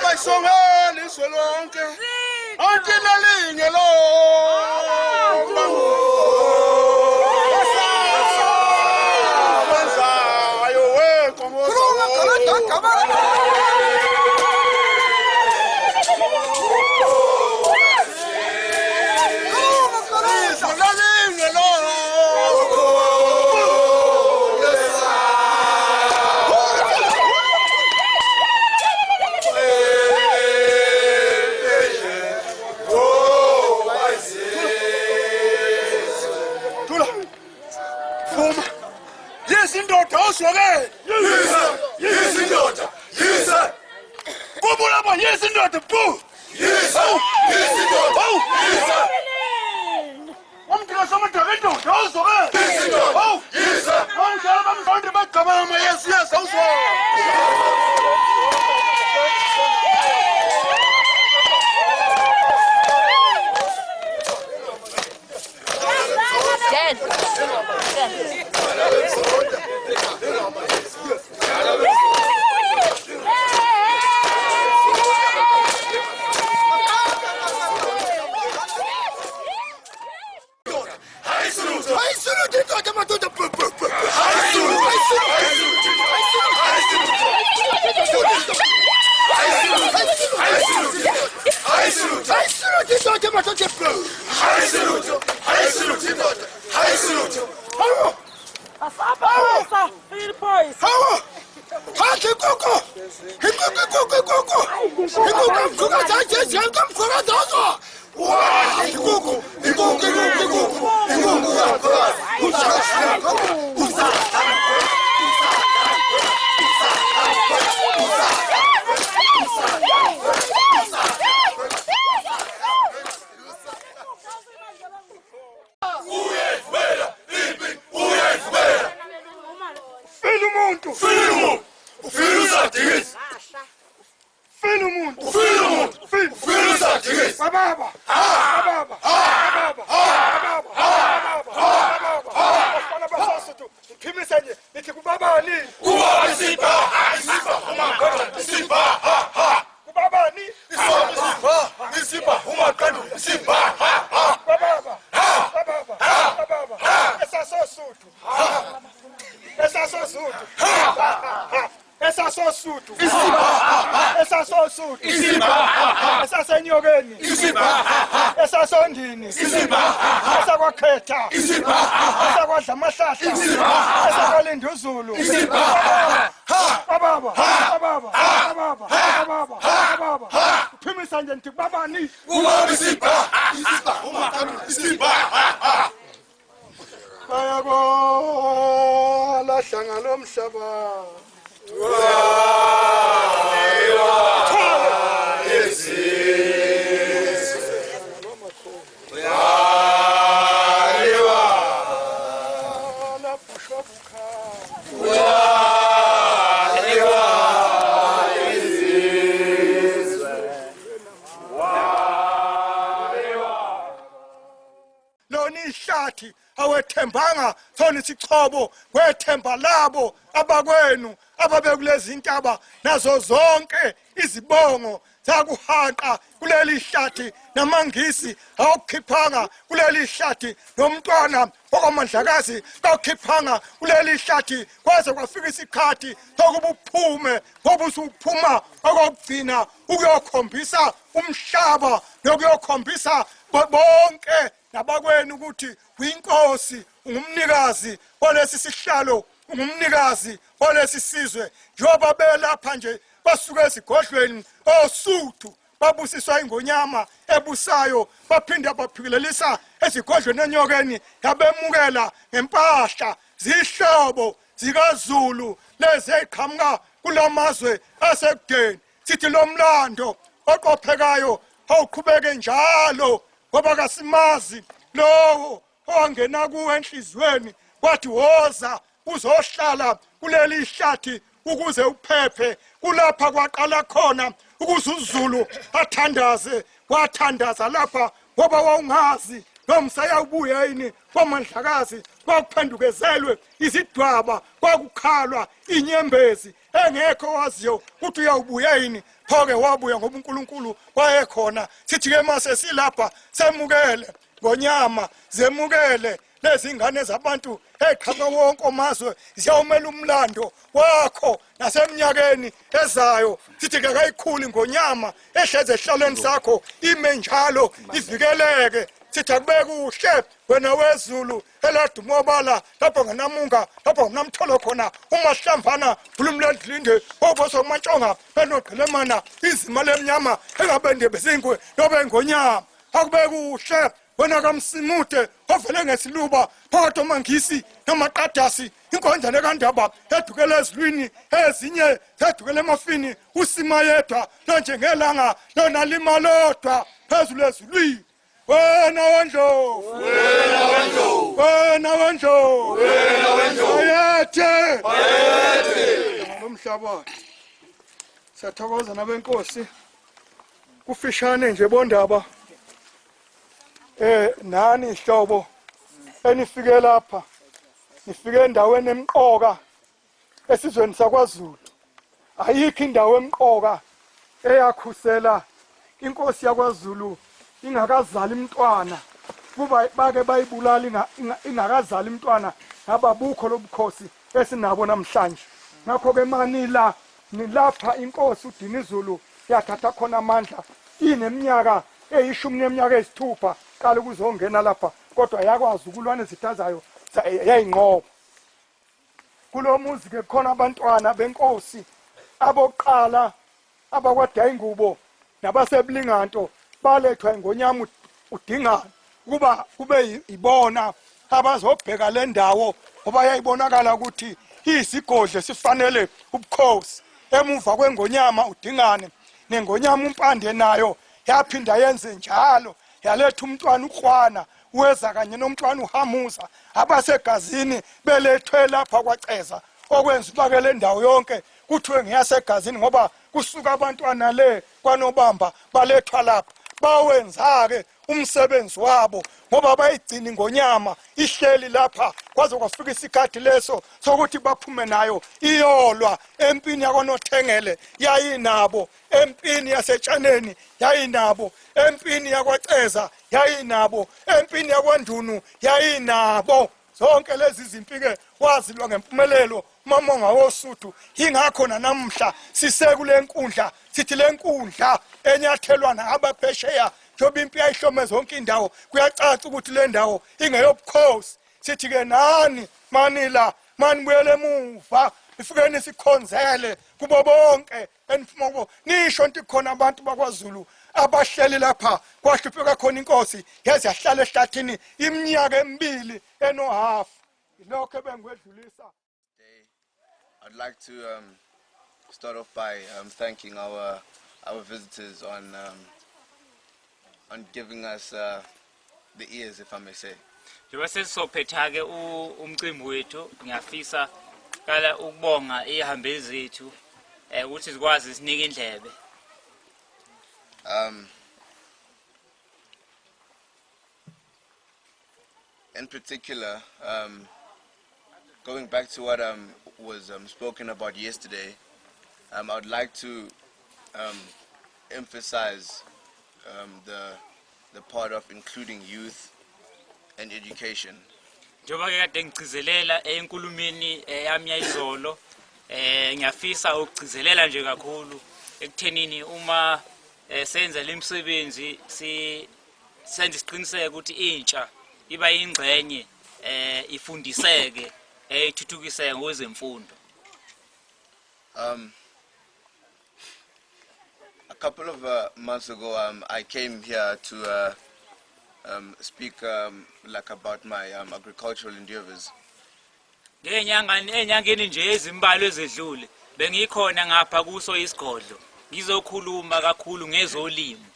Bayisongela izwe lonke anjena linye lo wenzayo wenkomozo yaseNewyork esasondini esakwaKhetha esakwadla amahlahla esakwaLinduzulu baba uphimisa nje ngithi babani isipha uMntwana isipha bayabona hlanga lomhlaba awethembanga thona isichobo kwethemba labo abakwenu ababekulezi intaba nazo zonke izibongo zakuhaqa kuleli hlathi namangisi awukhiphanga kuleli hlathi nomntwana okwamandlakazi awukhiphanga kuleli hlathi kwaze kwafika isikhathi sokuba uphume ngoba usuphuma okugcina ukuyokhombisa umhlaba nokuyokhombisa bonke nabakwenu ukuthi uyinkosi ungumnikazi walesi sihlalo ungumnikazi walesi sizwe njengoba belapha nje basuka ezigodlweni oSuthu babusiswa ingonyama ebusayo baphinde baphikelelisa ezigodlweni eNyokeni yabemukela ngempahla zihlobo zikaZulu lezi eziqhamuka kulamazwe asekudeni sithi lo mlando oqophekayo awuqhubeke njalo ngoba kasimazi lowo owangena kuwe enhlizweni kwathi woza uzohlala kuleli hlathi ukuze uphephe kulapha kwaqala khona ukuze uZulu athandaze wathandaza lapha ngoba wawungazi nomsaya ubuya yini kwamandlakazi kwakuphendukezelwe izidwaba kwakukhalwa inyembezi engekho waziyo ukuthi uyawubuya yini phoke wabuya ngoba uNkulunkulu wayekhona sithi ke mase silapha semukele ngonyama zemukele lezi ngane zabantu eqhaka wonke omazwe ziyawumela umlando wakho nasemnyakeni ezayo sithi ke kayikhuli ngonyama ehleze ehlalweni sakho ime njalo ivikeleke sithi akube kuhle wena wezulu eladumobala lapho nganamunga lapho nginamtholo khona umahlambana bulumlandlinde obosomantshonga benogqilemana izima lemnyama engabende besingwe lobe ngonyama akube kuhle wena kaMsimude ovele ngesiluba phakathi omangisi namaqadasi inkonjane kaNdaba edukele ezilwini ezinye edukele emafini usima yedwa lonjengelanga lona lima lodwa phezulu ezilwini wena wendlovu ayethe nomhlabathi siyathokoza nabenkosi kufishane nje bondaba nani ihlobo enifike lapha nifike endaweni emqoka esizweni sakwaZulu ayikho indawo emqoka eyakhusela inkosi yakwaZulu ingakazali Mntwana kuba bake bayibulala ingakazali Mntwana ngababukho lobukhosi esinabo namhlanje ngakho ke manila nilapha inkosi uDinizulu yathatha khona amandla ineminyaka eyishumi neminyaka eyisithupha qala ukuzongena lapha kodwa yakwazi ukulwana ezithazayo yayinqobo kulomuzi ke khona abantwana benkosi aboqala abakwada ingubo nabaseblinganto balethwa ngonyama uDingana kuba kube ibona abazobheka le ndawo ngoba yayibonakala ukuthi izigodlo sifanele ubukhosi emuva kwengonyama uDingane nengonyama uMpande nayo yaphinda yenze njalo yaletha uMntwana uKhwana weza kanye noMntwana uHamuza abaseGazini belethwe lapha kwaceza okwenza ubake le ndawo yonke kuthiwe ngiyaseGazini ngoba kusuka abantwana le kwanobamba balethwa lapha bawenza-ke umsebenzi wabo ngoba bayigcina ngonyama ihleli lapha kwaze kwafika isikhathi leso sokuthi baphume nayo iyolwa empini yakwaNothengele yayinabo empini yasetshaneni yayinabo empini yakwaceza yayinabo empini yakwaNdunu yayinabo zonke lezi zimpike wazilwa ngempumelelo mamonga wasoSuthu ingakho namhla sisekule nkundla sithi le nkundla enyathelwa nabaphesheya njoba impi yayihlome zonke indawo kuyacaca ukuthi le ndawo ingeyobukhosi sithi ke nani manila manibuyele emuva ifikeni sikhonzele kubo bonke eniphuma kubo nisho nti khona abantu bakwaZulu abahleli lapha kwahlupheka khona inkosi yaze yahlala ehlathini iminyaka emibili enohalf lokho ebengwedlulisa. I'd like to start off by thanking our visitors on giving us the ears, if I may say. Njengoba sesizophetha ke umcimbi wethu ngiyafisa kala ukubonga ihambeli zethu ukuthi sikwazi sinike indlebe. In particular, going back to what was spoken about yesterday, I would like to emphasize the part of including youth and education. Njengoba ke kade ngigcizelela enkulumeni yami yayizolo ngiyafisa ukugcizelela nje kakhulu ekuthenini uma senza lemsebenzi senze isiqiniseko ukuthi intsha iba yingcenye ifundiseke ithuthukiseke ngokwezemfundo. A couple of months ago, I came here to speak like about my agricultural endeavors. Enyangeni nje ezimbalwa ezedlule bengikhona ngapha kuso izigodlo ngizokhuluma kakhulu ngezolimo.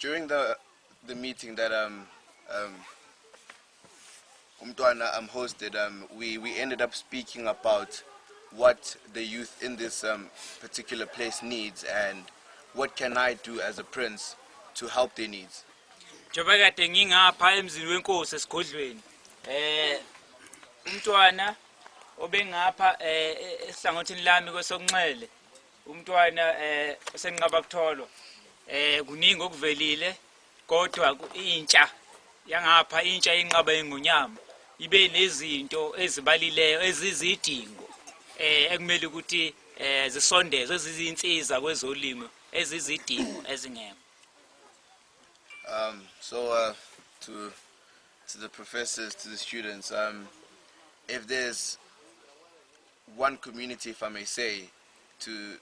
During the meeting that uMntwana hosted, we ended up speaking about what the youth in this particular place needs and what can I do as a prince to help their needs. Njengoba kade ngingapha emzini wenkosi esigodlweni. uMntwana obengapha esihlangothini lami kwesokunxele. uMntwana osenqaba kutholwa. Kuningi okuvelile kodwa intsha yangapha intsha inqaba engonyama ibe nezinto ezibalileyo ezizidingo ekumele ukuthi zisondezwe ezizinsiza kwezolimo ezizidingo ezingekho. So to the professors, to the students, if there's one community, if I may say, to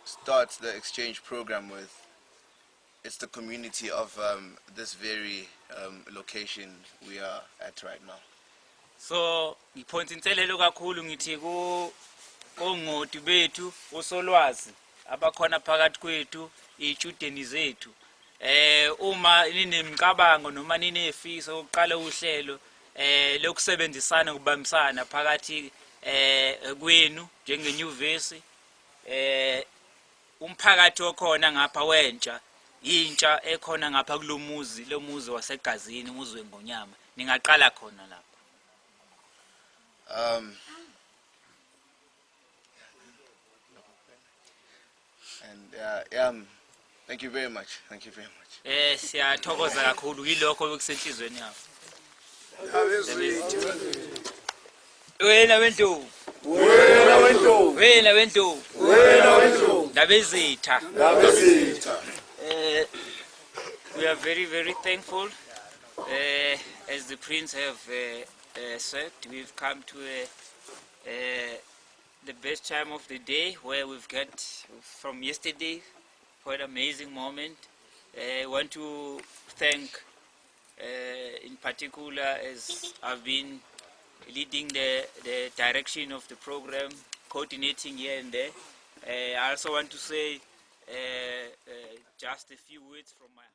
start the exchange program with, it's the community of this very location we are at right now. So ngiphonsa inselelo kakhulu ngithi kongoti bethu usolwazi abakhona phakathi kwethu izidudeni zethu. Uma ninemcabango noma ninefiso ukuqala uhlelo lokusebenzisana ukubambisana phakathi kwenu njengeNyuvesi, umphakathi okhona ngapha wentsha intsha ekhona ngapha kulomuzi lomuzi waseGazini umuzi wengonyama ningaqala khona lapha. And thank you very much. Thank you very much. Siyathokoza kakhulu yilokho bekusenhlizweni yakho. Wena wendlovu. Wena wendlovu. Ndabezitha. We are very, very thankful. As the Prince have said, we've come to the best time of the day where we've got from yesterday, quite an amazing moment. I want to thank in particular as I've been leading the direction of the program, coordinating here and there. I also want to say just a few words from my heart.